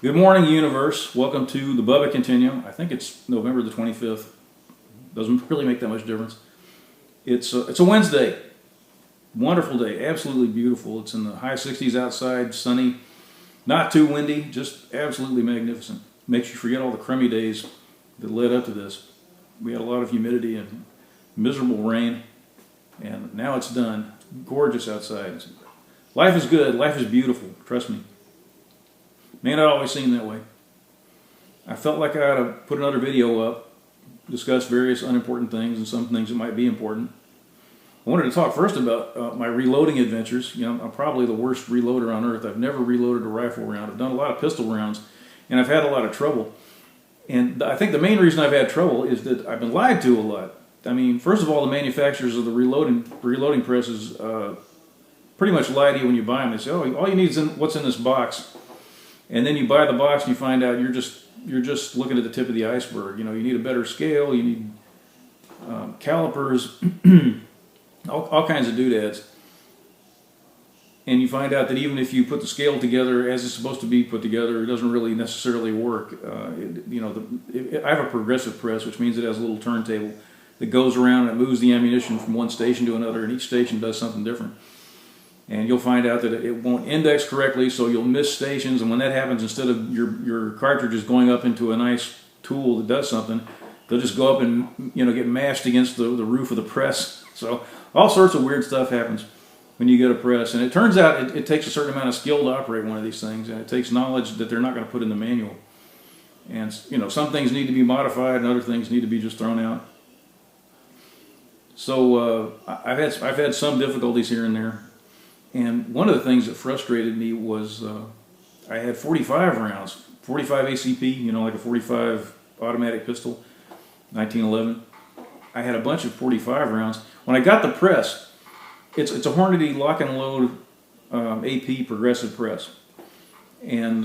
Good morning, universe. Welcome to the Bubba Continuum. I think it's November the 25th. Doesn't really make that much difference. It's a Wednesday. Wonderful day. Absolutely beautiful. It's in the high 60s outside, sunny, not too windy, just absolutely magnificent. Makes you forget all the crummy days that led up to this. We had a lot of humidity and miserable rain, and now it's done. It's gorgeous outside. Life is good. Life is beautiful. Trust me. May not always seem that way. I felt like I ought to put another video up, discuss various unimportant things and some things that might be important. I wanted to talk first about my reloading adventures. You know, I'm probably the worst reloader on earth. I've never reloaded a rifle round. I've done a lot of pistol rounds, and I've had a lot of trouble. And I think the main reason I've had trouble is that I've been lied to a lot. I mean, first of all, the manufacturers of the reloading presses pretty much lie to you when you buy them. They say, "Oh, all you need is what's in this box." And then you buy the box and you find out you're just looking at the tip of the iceberg. You know, you need a better scale, you need calipers, all kinds of doodads. And you find out that even if you put the scale together as it's supposed to be put together, it doesn't really necessarily work. I have a progressive press, which means it has a little turntable that goes around and it moves the ammunition from one station to another, and each station does something different. And you'll find out that it won't index correctly, so you'll miss stations. And when that happens, instead of your cartridges going up into a nice tool that does something, they'll just go up and get mashed against the roof of the press. So all sorts of weird stuff happens when you get a press. And it turns out it takes a certain amount of skill to operate one of these things, and it takes knowledge that they're not going to put in the manual. And some things need to be modified, and other things need to be just thrown out. So I've had some difficulties here and there. And one of the things that frustrated me was I had 45 rounds, 45 ACP, like a 45 automatic pistol, 1911. I had a bunch of 45 rounds. When I got the press, it's a Hornady lock and load AP progressive press. And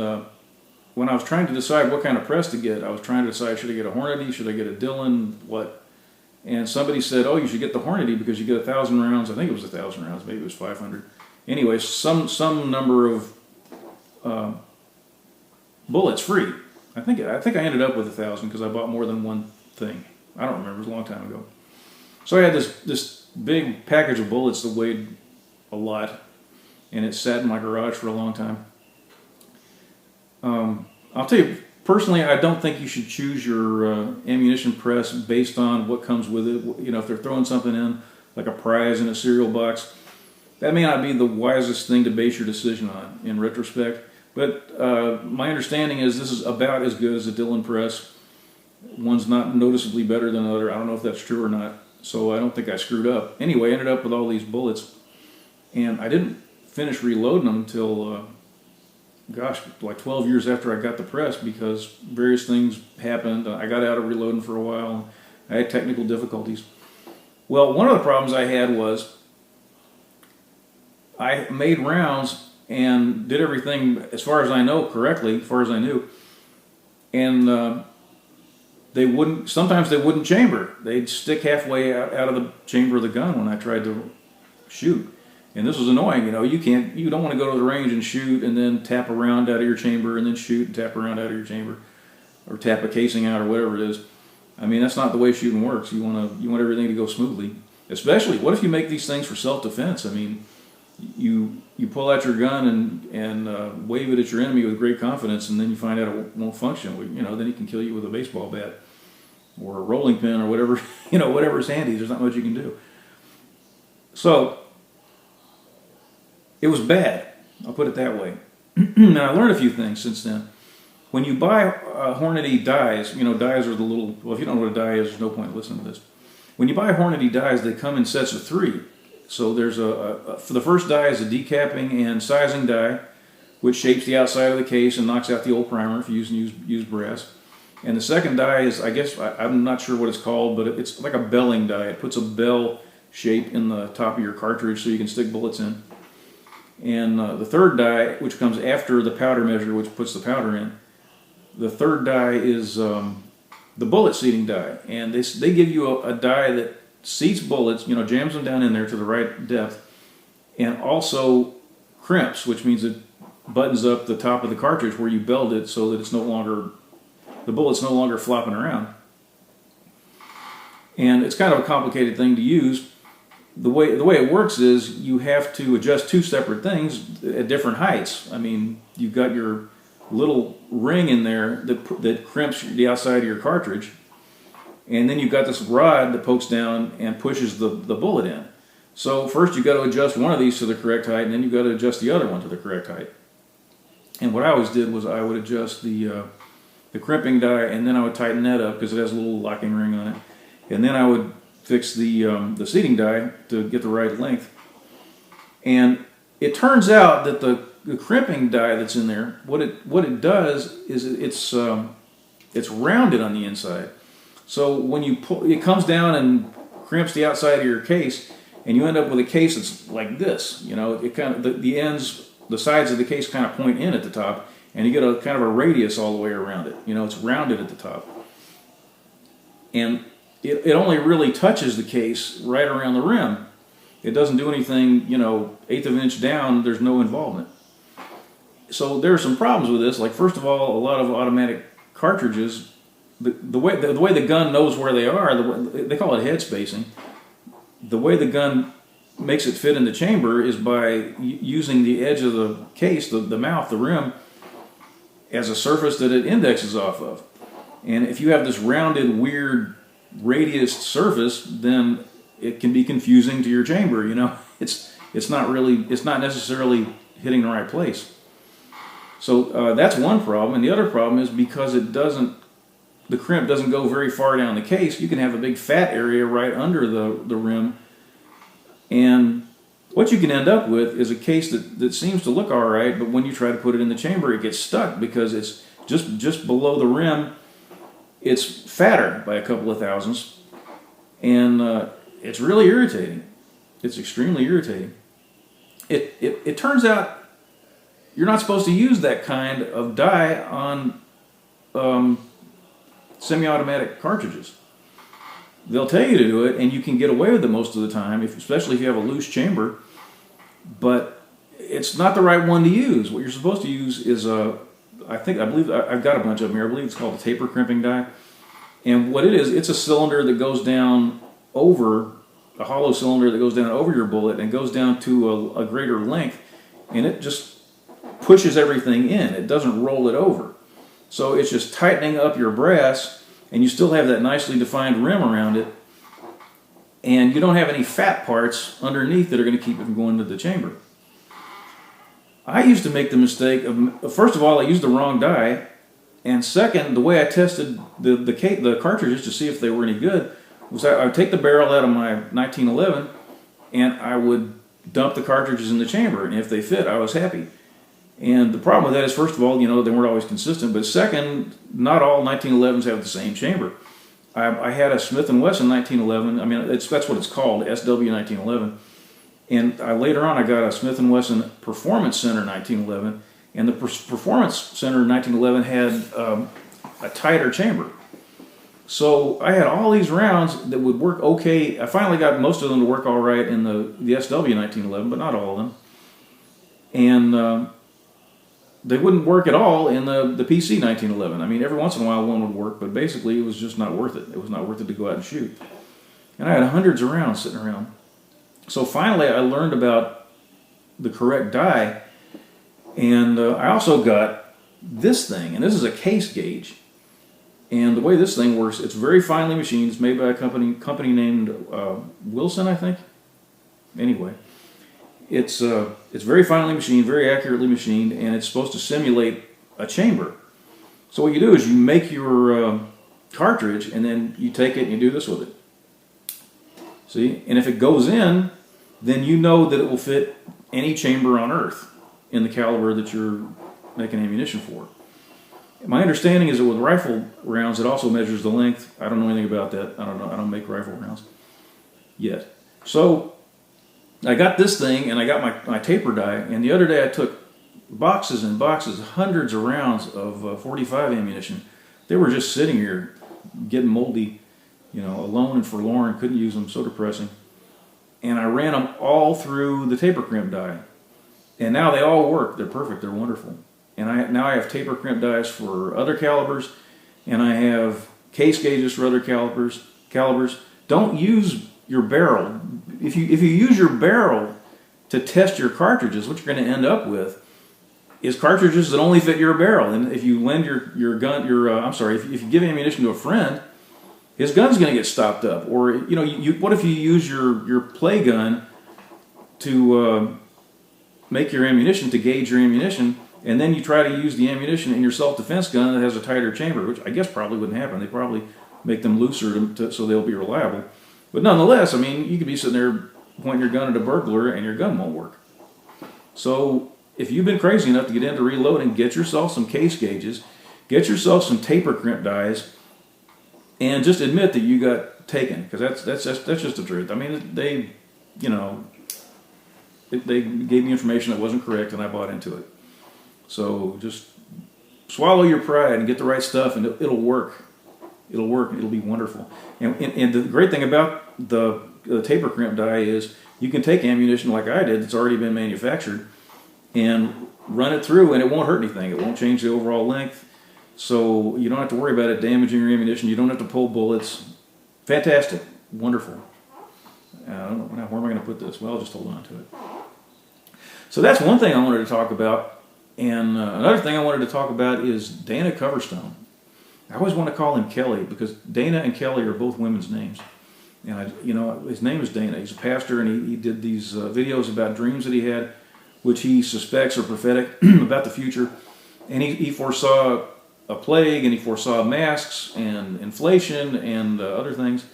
when I was trying to decide what kind of press to get, I was trying to decide, should I get a Hornady, should I get a Dillon, what? And somebody said, oh, you should get the Hornady because you get 1,000 rounds. I think it was 1,000 rounds, maybe it was 500. Anyway, some number of bullets free. I think I ended up with 1,000 because I bought more than one thing. I don't remember. It was a long time ago. So I had this big package of bullets that weighed a lot, and it sat in my garage for a long time. I'll tell you, personally, I don't think you should choose your ammunition press based on what comes with it. If they're throwing something in, like a prize in a cereal box, that may not be the wisest thing to base your decision on in retrospect, but my understanding is this is about as good as a Dillon press. One's not noticeably better than the other. I don't know if that's true or not, so I don't think I screwed up. Anyway, I ended up with all these bullets, and I didn't finish reloading them until, like 12 years after I got the press because various things happened. I got out of reloading for a while. I had technical difficulties. Well, one of the problems I had was I made rounds and did everything, as far as I know, correctly, as far as I knew. And sometimes they wouldn't chamber. They'd stick halfway out of the chamber of the gun when I tried to shoot. And this was annoying, you don't want to go to the range and shoot and then tap a round out of your chamber and then shoot and tap a round out of your chamber or tap a casing out or whatever it is. I mean, that's not the way shooting works. You want everything to go smoothly. Especially, what if you make these things for self-defense? I mean, you pull out your gun and wave it at your enemy with great confidence, and then you find out it won't function. Then he can kill you with a baseball bat or a rolling pin or whatever, whatever's handy. There's not much you can do. So it was bad. I'll put it that way. And I learned a few things since then. When you buy Hornady dies, dies are the little. Well, if you don't know what a die is, there's no point in listening to this. When you buy Hornady dies, they come in sets of 3. So there's for the first die is a decapping and sizing die, which shapes the outside of the case and knocks out the old primer if you use brass. And the second die is, I guess, I'm not sure what it's called, but it's like a belling die. It puts a bell shape in the top of your cartridge so you can stick bullets in. And the third die, which comes after the powder measure, which puts the powder in, the third die is the bullet seating die. And they give you a die that seats bullets, jams them down in there to the right depth, and also crimps, which means it buttons up the top of the cartridge where you beld it so that the bullet's no longer flopping around. And it's kind of a complicated thing to use. The way it works is you have to adjust two separate things at different heights. I mean, you've got your little ring in there that crimps the outside of your cartridge, and then you've got this rod that pokes down and pushes the bullet in. So first you've got to adjust one of these to the correct height, and then you've got to adjust the other one to the correct height. And what I always did was I would adjust the crimping die, and then I would tighten that up because it has a little locking ring on it. And then I would fix the seating die to get the right length. And it turns out that the crimping die that's in there, what it does is it's rounded on the inside. So when you pull, it comes down and crimps the outside of your case, and you end up with a case that's like this. You know, it kind of the ends, the sides of the case kind of point in at the top, and you get a kind of a radius all the way around it. You know, it's rounded at the top, and it only really touches the case right around the rim. It doesn't do anything, you know, 1/8 of an inch down. There's no involvement. So there are some problems with this. Like, first of all, a lot of automatic cartridges, the way the gun knows where they are, they call it head spacing. The way the gun makes it fit in the chamber is by using the edge of the case, the mouth, the rim, as a surface that it indexes off of. And if you have this rounded, weird, radiused surface, then it can be confusing to your chamber. You know, it's not necessarily hitting the right place. So that's one problem. And the other problem is because the crimp doesn't go very far down the case, you can have a big fat area right under the rim. And what you can end up with is a case that seems to look all right, but when you try to put it in the chamber, it gets stuck because it's just below the rim. It's fatter by a couple of thousandths, and it's really irritating. It's extremely irritating. It turns out you're not supposed to use that kind of die on semi-automatic cartridges. They'll tell you to do it, and you can get away with it most of the time, especially if you have a loose chamber, but it's not the right one to use. What you're supposed to use is I believe I've got a bunch of them here. I believe it's called a Taper Crimping Die. And what it is, it's a cylinder that goes down over, a hollow cylinder that goes down over your bullet and goes down to a greater length, and it just pushes everything in. It doesn't roll it over. So it's just tightening up your brass, and you still have that nicely defined rim around it, and you don't have any fat parts underneath that are going to keep it from going to the chamber. I used to make the mistake of, first of all, I used the wrong die, and second, the way I tested the cartridges to see if they were any good was I would take the barrel out of my 1911 and I would dump the cartridges in the chamber, and if they fit, I was happy. And the problem with that is, first of all, you know, they weren't always consistent, but second, not all 1911s have the same chamber. I had a Smith & Wesson 1911, I mean, that's what it's called, SW 1911, and later on I got a Smith & Wesson Performance Center 1911, and the Performance Center 1911 had a tighter chamber. So I had all these rounds that would work okay. I finally got most of them to work all right in the SW 1911, but not all of them. And they wouldn't work at all in the PC 1911. I mean, every once in a while one would work, but basically it was just not worth it. It was not worth it to go out and shoot. And I had hundreds of rounds sitting around. So finally I learned about the correct die, and I also got this thing, and this is a case gauge. And the way this thing works, it's very finely machined. It's made by a company named Wilson, I think. Anyway, it's very finely machined, very accurately machined, and it's supposed to simulate a chamber. So what you do is you make your cartridge, and then you take it and you do this with it. See? And if it goes in, then you know that it will fit any chamber on Earth in the caliber that you're making ammunition for. My understanding is that with rifle rounds, it also measures the length. I don't know anything about that. I don't know. I don't make rifle rounds yet. So I got this thing, and I got my taper die, and the other day I took boxes and boxes, hundreds of rounds of 45 ammunition. They were just sitting here getting moldy, you know, alone and forlorn, couldn't use them, so depressing. And I ran them all through the Taper Crimp die. And now they all work. They're perfect. They're wonderful. And now I have taper crimp dies for other calibers, and I have case gauges for other calibers. Don't use your barrel. If you use your barrel to test your cartridges, what you're going to end up with is cartridges that only fit your barrel. And if you lend your gun, if you give ammunition to a friend, his gun's going to get stopped up. Or what if you use your play gun to make your ammunition, to gauge your ammunition, and then you try to use the ammunition in your self-defense gun that has a tighter chamber, which I guess probably wouldn't happen. They probably make them looser so they'll be reliable. But nonetheless, I mean, you could be sitting there pointing your gun at a burglar and your gun won't work. So if you've been crazy enough to get into reloading, get yourself some case gauges, get yourself some taper crimp dies, and just admit that you got taken, because that's just the truth. I mean, they gave me information that wasn't correct, and I bought into it. So just swallow your pride and get the right stuff, and it'll work. It'll work. It'll be wonderful. And the great thing about the taper crimp die is you can take ammunition like I did that's already been manufactured and run it through, and it won't hurt anything. It won't change the overall length. So you don't have to worry about it damaging your ammunition. You don't have to pull bullets. Fantastic. Wonderful. I don't know, now where am I going to put this? Well, I'll just hold on to it. So that's one thing I wanted to talk about. And another thing I wanted to talk about is Dana Coverstone. I always want to call him Kelly because Dana and Kelly are both women's names. And his name is Dana. He's a pastor, and he did these videos about dreams that he had, which he suspects are prophetic about the future. And he foresaw a plague, and he foresaw masks and inflation and other things.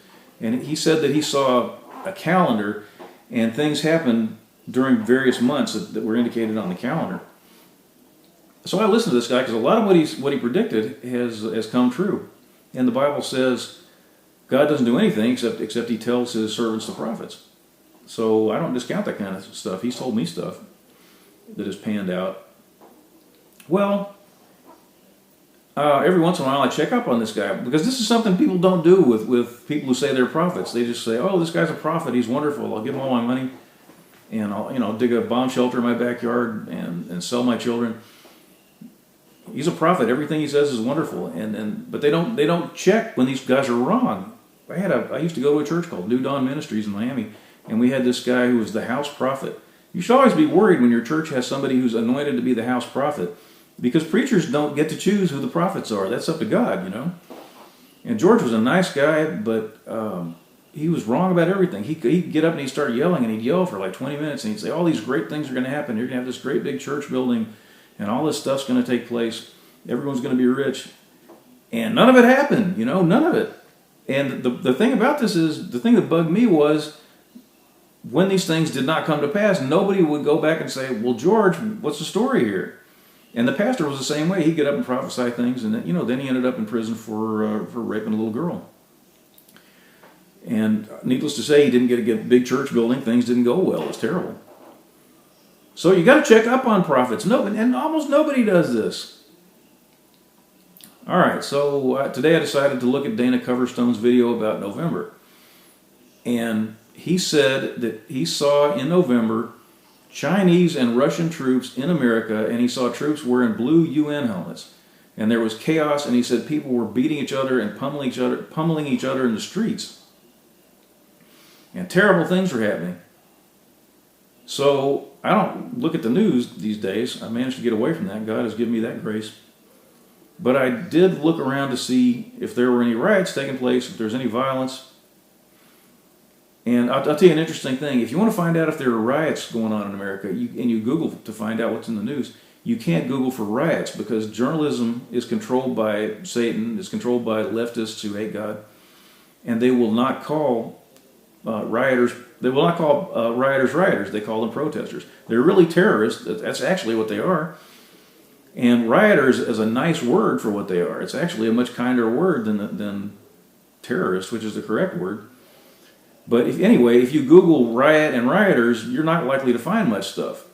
And he said that he saw a calendar, and things happened during various months that were indicated on the calendar. So I listened to this guy because a lot of what he predicted has come true. And the Bible says God doesn't do anything except he tells his servants, the prophets. So I don't discount that kind of stuff. He's told me stuff that has panned out. Well, every once in a while I check up on this guy, because this is something people don't do with people who say they're prophets. They just say, oh, this guy's a prophet, he's wonderful, I'll give him all my money, and I'll dig a bomb shelter in my backyard and sell my children. He's a prophet. Everything he says is wonderful, but they don't check when these guys are wrong. I used to go to a church called New Dawn Ministries in Miami, and we had this guy who was the house prophet. You should always be worried when your church has somebody who's anointed to be the house prophet, because preachers don't get to choose who the prophets are. That's up to God, And George was a nice guy, but he was wrong about everything. He'd get up and he'd start yelling, and he'd yell for like 20 minutes, and he'd say, all these great things are going to happen. You're going to have this great big church building, and all this stuff's going to take place. Everyone's going to be rich. And none of it happened, none of it. And the thing about this is, the thing that bugged me was, when these things did not come to pass, nobody would go back and say, well, George, what's the story here? And the pastor was the same way. He'd get up and prophesy things, and then he ended up in prison for raping a little girl. And needless to say, he didn't get a big church building. Things didn't go well. It was terrible. So you got to check up on prophets. And almost nobody does this. All right, so today I decided to look at Dana Coverstone's video about November. And he said that he saw in November Chinese and Russian troops in America, and he saw troops wearing blue UN helmets. And there was chaos, and he said people were beating each other and pummeling each other in the streets. And terrible things were happening. So I don't look at the news these days. I managed to get away from that. God has given me that grace. But I did look around to see if there were any riots taking place, if there's any violence. And I'll tell you an interesting thing. If you want to find out if there are riots going on in America, and you Google to find out what's in the news, you can't Google for riots, because journalism is controlled by Satan, is controlled by leftists who hate God, and they will not call rioters. They will not call rioters. They call them protesters. They're really terrorists. That's actually what they are. And rioters is a nice word for what they are. It's actually a much kinder word than terrorist, which is the correct word. But if you Google riot and rioters, you're not likely to find much stuff.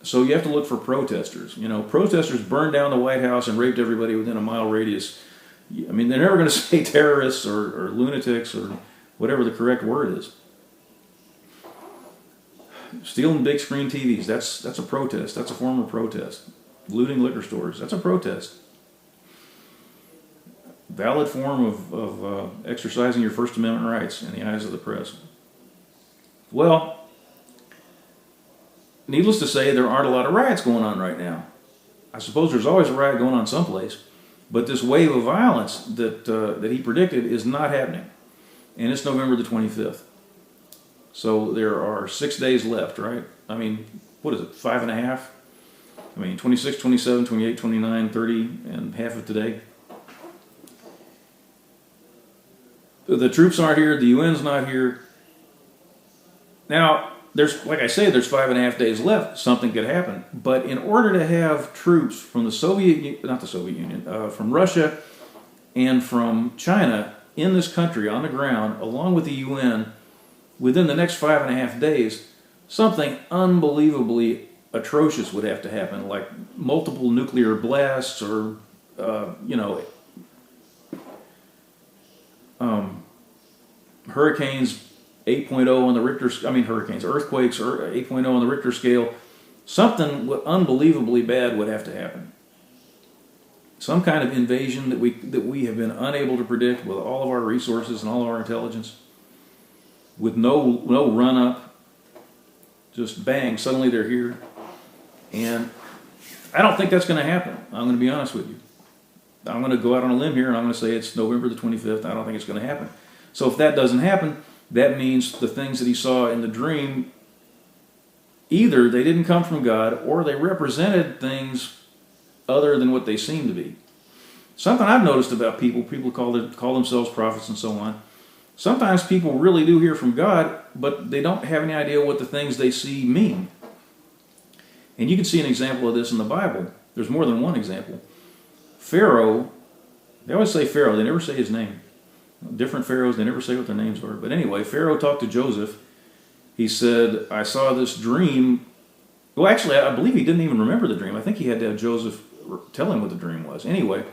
So you have to look for protesters. Protesters burned down the White House and raped everybody within a mile radius. I mean, they're never going to say terrorists or lunatics or whatever the correct word is. stealing big screen TVs, that's a protest. That's a form of protest. Looting liquor stores, that's a protest. Valid form of exercising your First Amendment rights in the eyes of the press. Well, needless to say, there aren't a lot of riots going on right now. I suppose there's always a riot going on someplace, but this wave of violence that he predicted is not happening. And it's November the 25th. So there are 6 days left, right? I mean, what is it, 5.5? I mean, 26, 27, 28, 29, 30, and half of today. The troops aren't here, the UN's not here. Now, like I say, there's 5.5 days left. Something could happen. But in order to have troops from the from Russia and from China in this country on the ground, along with the UN, within the next 5.5 days, something unbelievably atrocious would have to happen, like multiple nuclear blasts or, hurricanes 8.0 on the Richter, earthquakes or 8.0 on the Richter scale. Something unbelievably bad would have to happen. Some kind of invasion that we have been unable to predict with all of our resources and all of our intelligence, with no run up, just bang, suddenly they're here. And I don't think that's going to happen. I'm going to be honest with you. I'm going to go out on a limb here and I'm going to say it's November the 25th. I don't think it's going to happen. So if that doesn't happen, that means the things that he saw in the dream, either they didn't come from God or they represented things other than what they seem to be. Something I've noticed about people call themselves prophets and so on. Sometimes people really do hear from God, but they don't have any idea what the things they see mean. And you can see an example of this in the Bible. There's more than one example. Pharaoh, they always say Pharaoh, they never say his name. Different pharaohs, they never say what their names are. But anyway, Pharaoh talked to Joseph. He said, I saw this dream. Well, actually, I believe he didn't even remember the dream. I think he had to have Joseph tell him what the dream was. Anyway,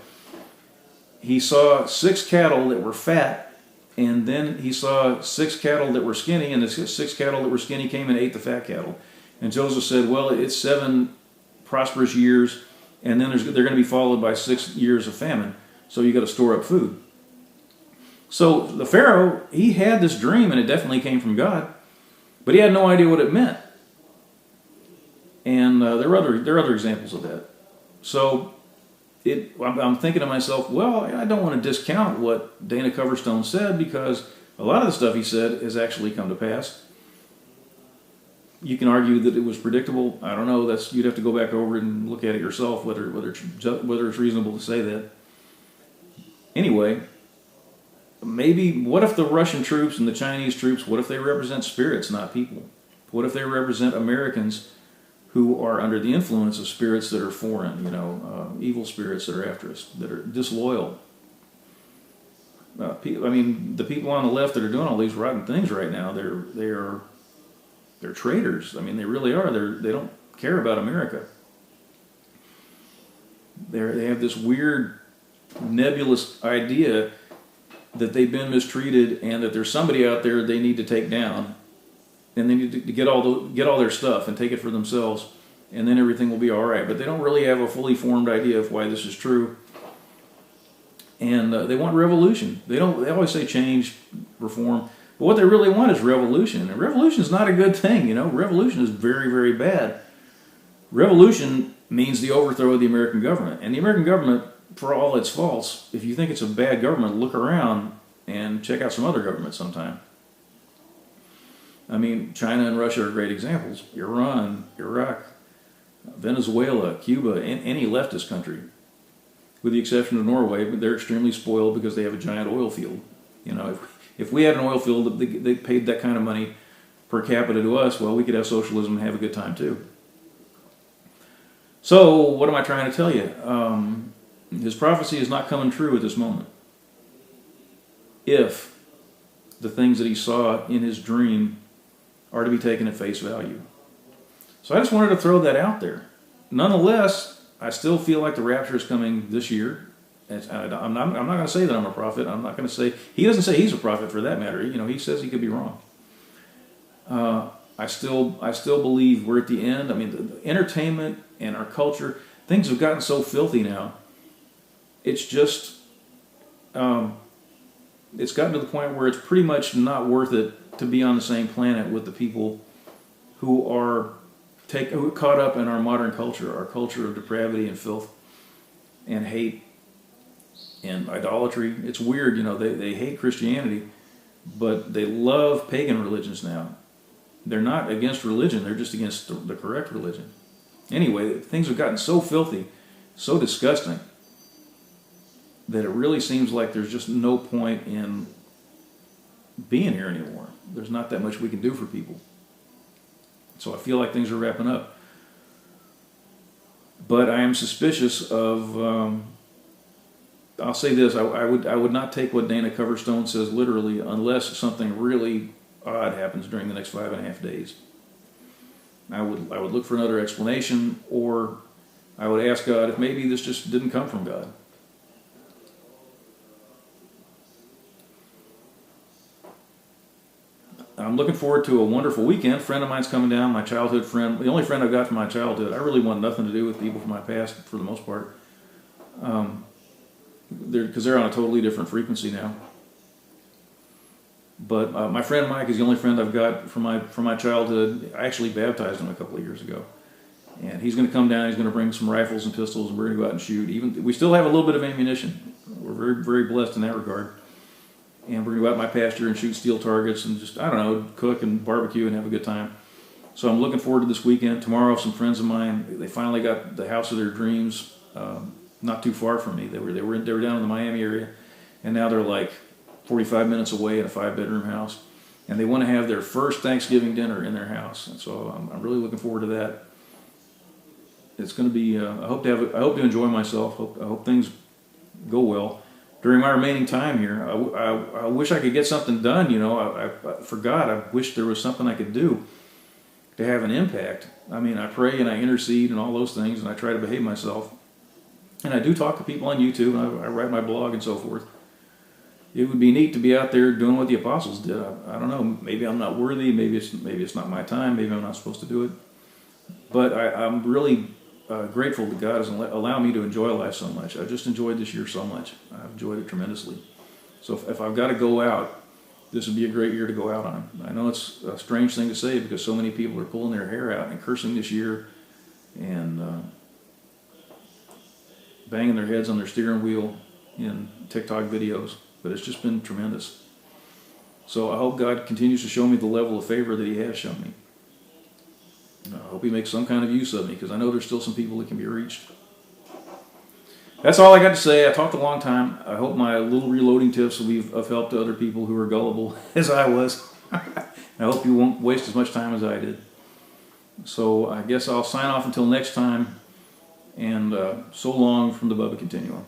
he saw 6 cattle that were fat, and then he saw 6 cattle that were skinny, and the 6 cattle that were skinny came and ate the fat cattle. And Joseph said, well, it's 7 prosperous years, and then they're going to be followed by 6 years of famine. So you got to store up food. So the Pharaoh, he had this dream, and it definitely came from God, but he had no idea what it meant. And there are other examples of that. So I'm thinking to myself, well, I don't want to discount what Dana Coverstone said, because a lot of the stuff he said has actually come to pass. You can argue that it was predictable. I don't know. You'd have to go back over and look at it yourself, whether it's reasonable to say that. Anyway, maybe, what if the Russian troops and the Chinese troops, what if they represent spirits, not people? What if they represent Americans who are under the influence of spirits that are foreign, evil spirits that are after us, that are disloyal? The people on the left that are doing all these rotten things right now, they're traitors. They really are. They don't care about America. They have this weird, nebulous idea that they've been mistreated and that there's somebody out there they need to take down, and they need to get all their stuff and take it for themselves, and then everything will be all right. But they don't really have a fully formed idea of why this is true. And they want revolution. They always say change, reform, but what they really want is revolution. And revolution is not a good thing. Revolution is very, very bad. Revolution means the overthrow of the American government, and the American government, for all its faults, if you think it's a bad government, look around and check out some other governments sometime. China and Russia are great examples. Iran, Iraq, Venezuela, Cuba, any leftist country, with the exception of Norway, but they're extremely spoiled because they have a giant oil field. If we had an oil field, they paid that kind of money per capita to us, well, we could have socialism and have a good time too. So, what am I trying to tell you? His prophecy is not coming true at this moment. If the things that he saw in his dream are to be taken at face value. So I just wanted to throw that out there. Nonetheless, I still feel like the rapture is coming this year. I'm not going to say that I'm a prophet. I'm not going to say... He doesn't say he's a prophet for that matter. He says he could be wrong. I still believe we're at the end. I mean, the entertainment and our culture, things have gotten so filthy now. It's just, it's gotten to the point where it's pretty much not worth it to be on the same planet with the people who are caught up in our modern culture, our culture of depravity and filth and hate and idolatry. It's weird, they hate Christianity, but they love pagan religions now. They're not against religion, they're just against the correct religion. Anyway, things have gotten so filthy, so disgusting, that it really seems like there's just no point in being here anymore. There's not that much we can do for people. So I feel like things are wrapping up. But I am suspicious of, I'll say this, I would not take what Dana Coverstone says literally unless something really odd happens during the next 5.5 days. I would look for another explanation, or I would ask God if maybe this just didn't come from God. I'm looking forward to a wonderful weekend. A friend of mine's coming down, my childhood friend, the only friend I've got from my childhood. I really want nothing to do with people from my past for the most part, because they're on a totally different frequency now. But my friend Mike is the only friend I've got from my childhood. I actually baptized him a couple of years ago, and he's going to come down. He's going to bring some rifles and pistols, and we're going to go out and shoot. We still have a little bit of ammunition. We're very, very blessed in that regard. And we're going to go out in my pasture and shoot steel targets and just, I don't know, cook and barbecue and have a good time. So I'm looking forward to this weekend. Tomorrow, some friends of mine, they finally got the house of their dreams, not too far from me. They were down in the Miami area, and now they're like 45 minutes away in a 5-bedroom house. And they want to have their first Thanksgiving dinner in their house. And so I'm really looking forward to that. It's going to be, I hope to enjoy myself. I hope things go well. During my remaining time here, I wish I could get something done. For God, I wish there was something I could do to have an impact. I mean, I pray and I intercede and all those things, and I try to behave myself. And I do talk to people on YouTube, and I write my blog and so forth. It would be neat to be out there doing what the apostles did. I don't know. Maybe I'm not worthy. Maybe it's not my time. Maybe I'm not supposed to do it. But I'm really grateful that God has allowed me to enjoy life so much. I just enjoyed this year so much. I've enjoyed it tremendously. So if I've got to go out, this would be a great year to go out on. I know it's a strange thing to say because so many people are pulling their hair out and cursing this year and banging their heads on their steering wheel in TikTok videos. But it's just been tremendous. So I hope God continues to show me the level of favor that He has shown me. I hope He makes some kind of use of me, because I know there's still some people that can be reached. That's all I got to say. I talked a long time. I hope my little reloading tips will be of help to other people who are gullible as I was. I hope you won't waste as much time as I did. So I guess I'll sign off until next time, and so long from the Bubba Continuum.